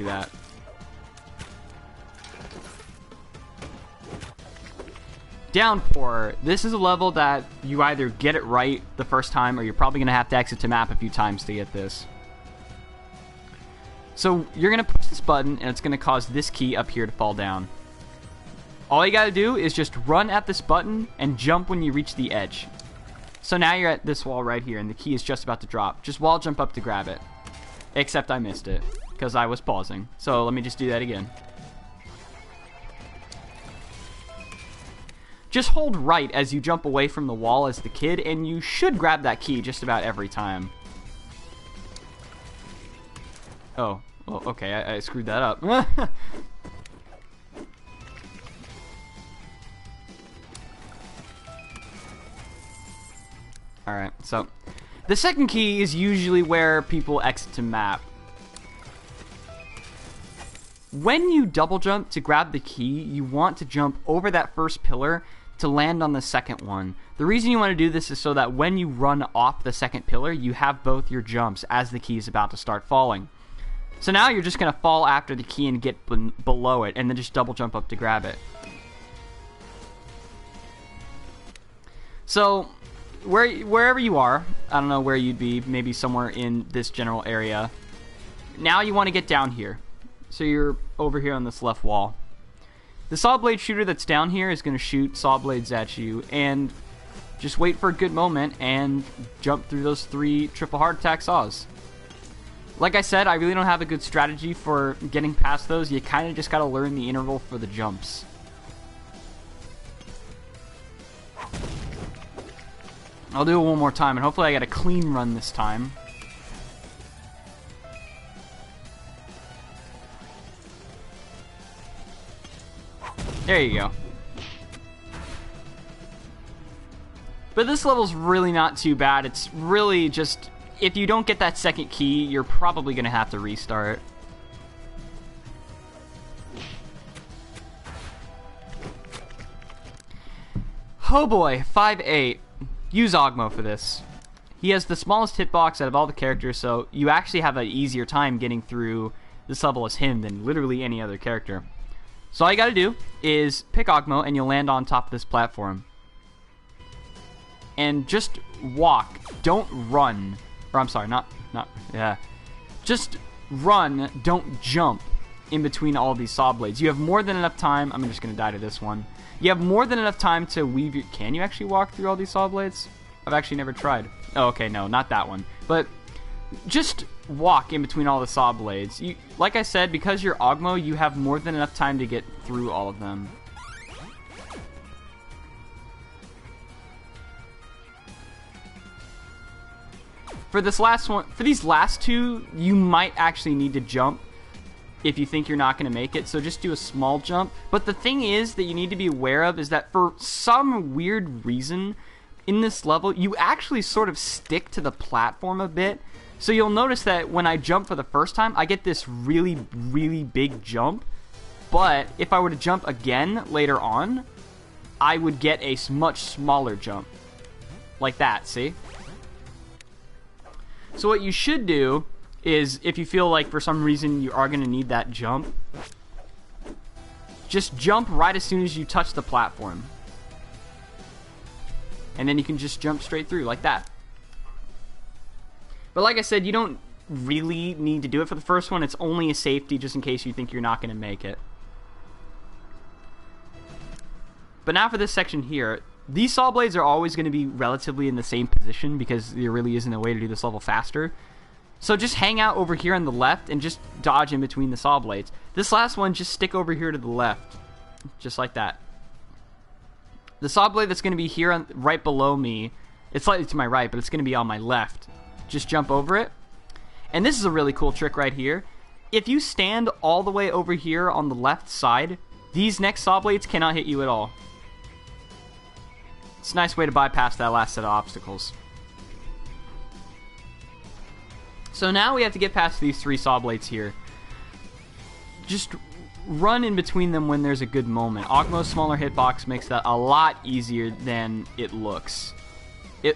do that. Downpour. This is a level that you either get it right the first time, or you're probably going to have to exit to map a few times to get this. So you're going to push this button, and it's going to cause this key up here to fall down. All you got to do is just run at this button and jump when you reach the edge. So now you're at this wall right here, and the key is just about to drop. Just wall jump up to grab it. Except I missed it, because I was pausing. So let me just do that again. Just hold right as you jump away from the wall as the kid, and you should grab that key just about every time. Oh, well, okay, I screwed that up. Alright, so the second key is usually where people exit to map. When you double jump to grab the key, you want to jump over that first pillar to land on the second one. The reason you want to do this is so that when you run off the second pillar, you have both your jumps as the key is about to start falling. So now you're just going to fall after the key and get below it, and then just double jump up to grab it. So wherever you are, I don't know where you'd be, maybe somewhere in this general area. Now you want to get down here. So you're over here on this left wall. The saw blade shooter that's down here is going to shoot saw blades at you, and just wait for a good moment and jump through those 3 triple hard attack saws. Like I said, I really don't have a good strategy for getting past those. You kind of just got to learn the interval for the jumps. I'll do it one more time, and hopefully I get a clean run this time. There you go. But this level's really not too bad. It's really just, if you don't get that second key, you're probably going to have to restart. Oh boy, 5-8. Use Ogmo for this. He has the smallest hitbox out of all the characters, so you actually have an easier time getting through this level as him than literally any other character. So all you gotta do is pick Ogmo and you'll land on top of this platform. And just walk. Don't run. Or I'm sorry, yeah. Just run, don't jump in between all these saw blades. You have more than enough time. I'm just gonna die to this one. You have more than enough time to weave your... Can you actually walk through all these saw blades? I've actually never tried. Oh, okay, no, not that one. But just walk in between all the saw blades. You, like I said, because you're Ogmo, you have more than enough time to get through all of them. For this last one, for these last 2, you might actually need to jump if you think you're not going to make it, so just do a small jump. But the thing is that you need to be aware of is that for some weird reason in this level, you actually sort of stick to the platform a bit. So you'll notice that when I jump for the first time, I get this really, really big jump. But if I were to jump again later on, I would get a much smaller jump. Like that, see? So what you should do is, if you feel like for some reason you are going to need that jump, just jump right as soon as you touch the platform. And then you can just jump straight through like that. But like I said, you don't really need to do it for the first one. It's only a safety just in case you think you're not going to make it. But now for this section here, these saw blades are always going to be relatively in the same position because there really isn't a way to do this level faster. So just hang out over here on the left and just dodge in between the saw blades. This last one, just stick over here to the left. Just like that. The saw blade that's going to be here on, right below me, it's slightly to my right, but it's going to be on my left. Just jump over it. And this is a really cool trick right here. If you stand all the way over here on the left side, these next saw blades cannot hit you at all. It's a nice way to bypass that last set of obstacles. So now we have to get past these 3 saw blades here. Just run in between them when there's a good moment. Ogmo's smaller hitbox makes that a lot easier than it looks.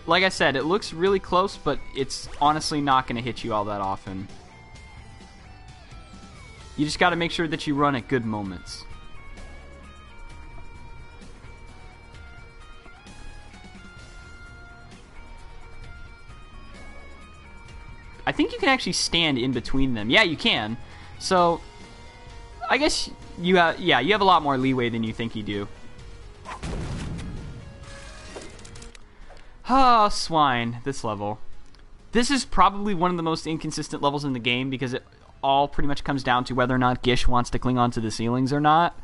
Like I said, it looks really close, but it's honestly not going to hit you all that often. You just got to make sure that you run at good moments. I think you can actually stand in between them. Yeah, you can. So, I guess you have, yeah, you have a lot more leeway than you think you do. Ah, Swine, this level. This is probably one of the most inconsistent levels in the game because it all pretty much comes down to whether or not Gish wants to cling onto the ceilings or not.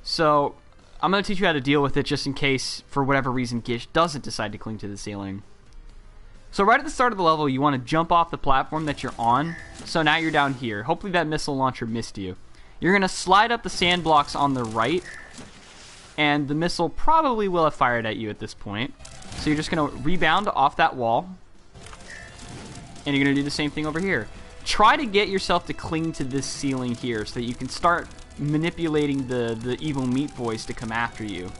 So, I'm going to teach you how to deal with it just in case, for whatever reason, Gish doesn't decide to cling to the ceiling. So right at the start of the level, you want to jump off the platform that you're on. So now you're down here. Hopefully that missile launcher missed you. You're going to slide up the sand blocks on the right, and the missile probably will have fired at you at this point. So you're just going to rebound off that wall, and you're going to do the same thing over here. Try to get yourself to cling to this ceiling here so that you can start manipulating the evil meat boys to come after you.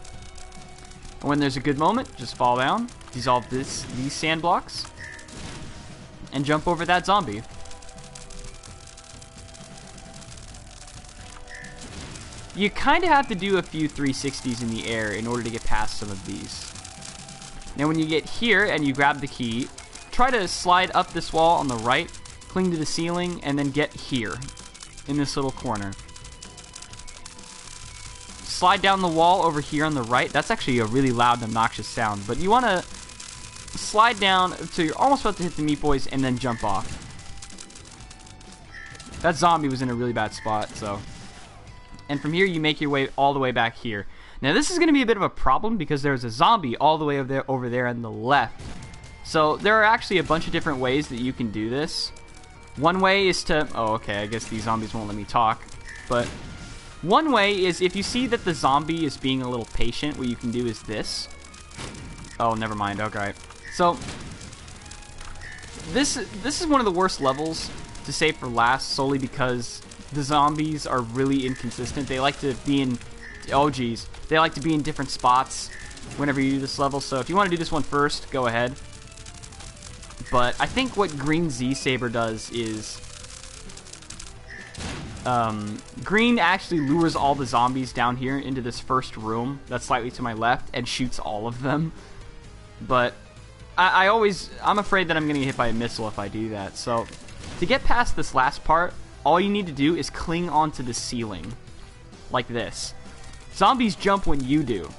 And when there's a good moment, just fall down, dissolve these sand blocks, and jump over that zombie. You kind of have to do a few 360s in the air in order to get past some of these. Now when you get here and you grab the key, try to slide up this wall on the right, cling to the ceiling, and then get here in this little corner. Slide down the wall over here on the right. That's actually a really loud and obnoxious sound, but you want to slide down until you're almost about to hit the meat boys and then jump off. That zombie was in a really bad spot, so. And from here you make your way all the way back here. Now this is going to be a bit of a problem because there's a zombie all the way over there on the left. So there are actually a bunch of different ways that you can do this. One way is to, oh okay, I guess these zombies won't let me talk, but one way is if you see that the zombie is being a little patient, what you can do is this. Oh, never mind. Okay. So this is one of the worst levels to save for last solely because the zombies are really inconsistent. They like to be in, oh geez, they like to be in different spots whenever you do this level. So if you want to do this one first, go ahead. But I think what Green Z Saber does is Green actually lures all the zombies down here into this first room that's slightly to my left and shoots all of them. But I'm afraid that I'm going to get hit by a missile if I do that. So to get past this last part, all you need to do is cling onto the ceiling like this. Zombies jump when you do.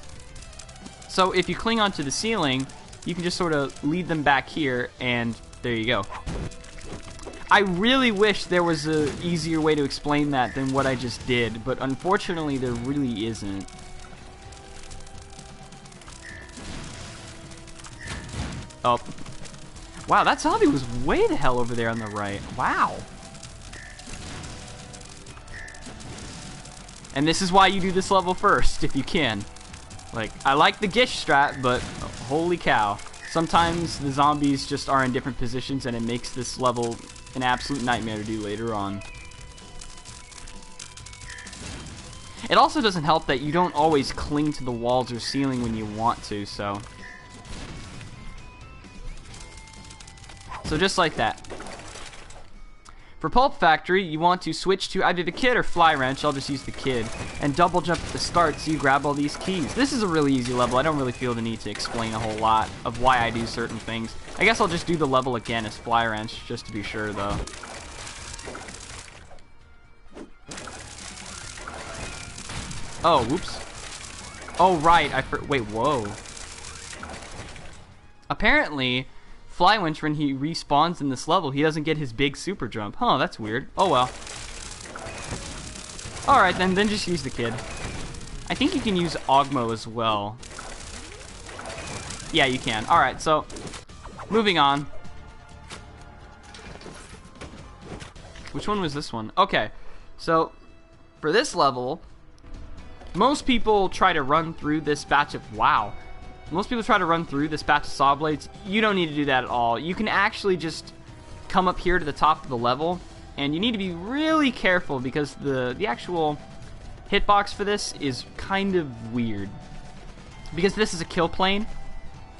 So if you cling onto the ceiling, you can just sort of lead them back here, and there you go. I really wish there was an easier way to explain that than what I just did, but unfortunately there really isn't. Oh. Wow, that zombie was way the hell over there on the right. Wow. And this is why you do this level first, if you can. Like, I like the Gish strat, but holy cow. Sometimes the zombies just are in different positions, and it makes this level an absolute nightmare to do later on. It also doesn't help that you don't always cling to the walls or ceiling when you want to, so. So just like that. For Pulp Factory, you want to switch to either the kid or fly wrench. I'll just use the kid. And double jump at the start so you grab all these keys. This is a really easy level. I don't really feel the need to explain a whole lot of why I do certain things. I guess I'll just do the level again as fly wrench, just to be sure though. Oh, whoops. Oh, right. Wait, whoa. Apparently, fly winch, when he respawns in this level, he doesn't get his big super jump. Huh, that's weird. Oh well. Alright, then just use the kid. I think you can use Ogmo as well. Yeah, you can. Alright, so, moving on. Which one was this one? Okay, so, for this level, most people try to run through this batch of... Wow. Most people try to run through this batch of saw blades. You don't need to do that at all. You can actually just come up here to the top of the level, and you need to be really careful because the actual hitbox for this is kind of weird. Because this is a kill plane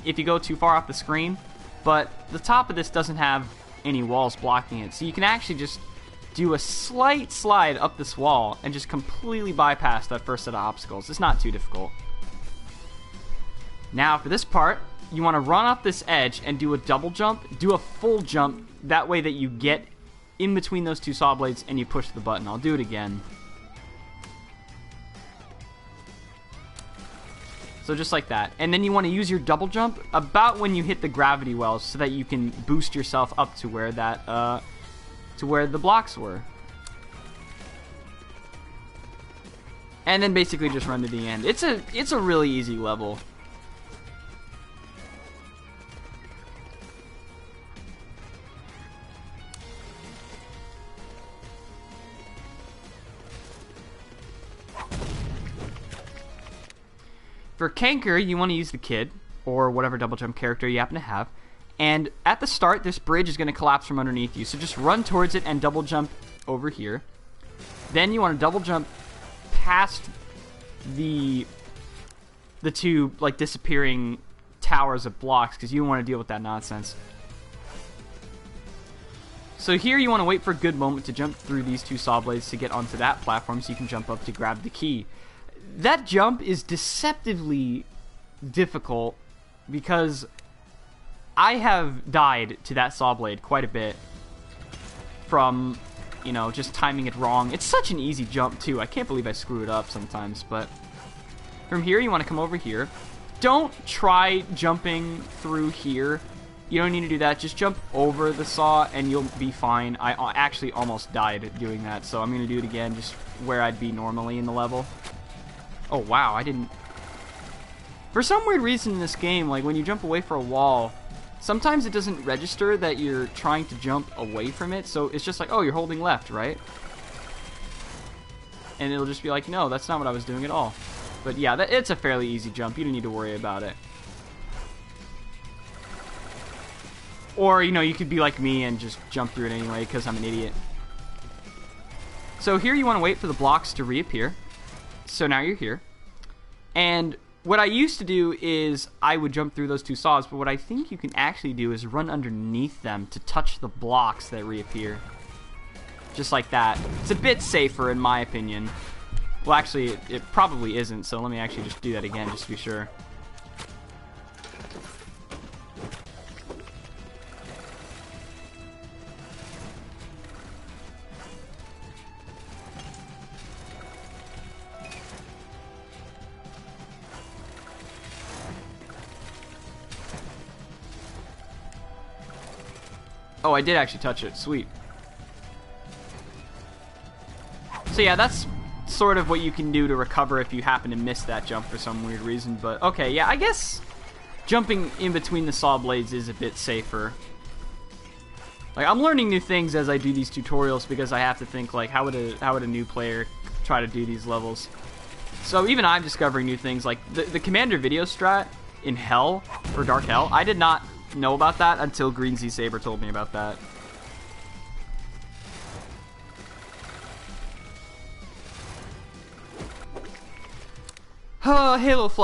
if you go too far off the screen, but the top of this doesn't have any walls blocking it. So you can actually just do a slight slide up this wall and just completely bypass that first set of obstacles. It's not too difficult. Now for this part, you want to run off this edge and do a double jump, do a full jump, that way that you get in between those two saw blades and you push the button. I'll do it again. So just like that. And then you want to use your double jump about when you hit the gravity wells so that you can boost yourself up to where that to where the blocks were. And then basically just run to the end. It's a really easy level. For Canker, you want to use the kid, or whatever double jump character you happen to have. And at the start, this bridge is going to collapse from underneath you. So just run towards it and double jump over here. Then you want to double jump past the two like disappearing towers of blocks, because you don't want to deal with that nonsense. So here you want to wait for a good moment to jump through these two saw blades to get onto that platform so you can jump up to grab the key. That jump is deceptively difficult because I have died to that saw blade quite a bit from, you know, just timing it wrong. It's such an easy jump too. I can't believe I screw it up sometimes. But from here you want to come over here. Don't try jumping through here. You don't need to do that. Just jump over the saw and you'll be fine. I actually almost died doing that, so I'm going to do it again just where I'd be normally in the level. Oh wow, I didn't... For some weird reason in this game, like when you jump away for a wall, sometimes it doesn't register that you're trying to jump away from it, so it's just like, oh, you're holding left, right? And it'll just be like, no, that's not what I was doing at all. But yeah, it's a fairly easy jump. You don't need to worry about it. Or, you know, you could be like me and just jump through it anyway because I'm an idiot. So here you want to wait for the blocks to reappear. So now you're here. And what I used to do is I would jump through those two saws, but what I think you can actually do is run underneath them to touch the blocks that reappear. Just like that. It's a bit safer in my opinion. Well, actually, it probably isn't, so let me actually just do that again just to be sure. Oh, I did actually touch it. Sweet. So yeah, that's sort of what you can do to recover if you happen to miss that jump for some weird reason. But okay, yeah, I guess jumping in between the saw blades is a bit safer. Like, I'm learning new things as I do these tutorials because I have to think, like, how would a new player try to do these levels? So even I'm discovering new things. Like the Commander video strat in Hell, or Dark Hell, I did not know about that until Green Z Saber told me about that. Halo Fly.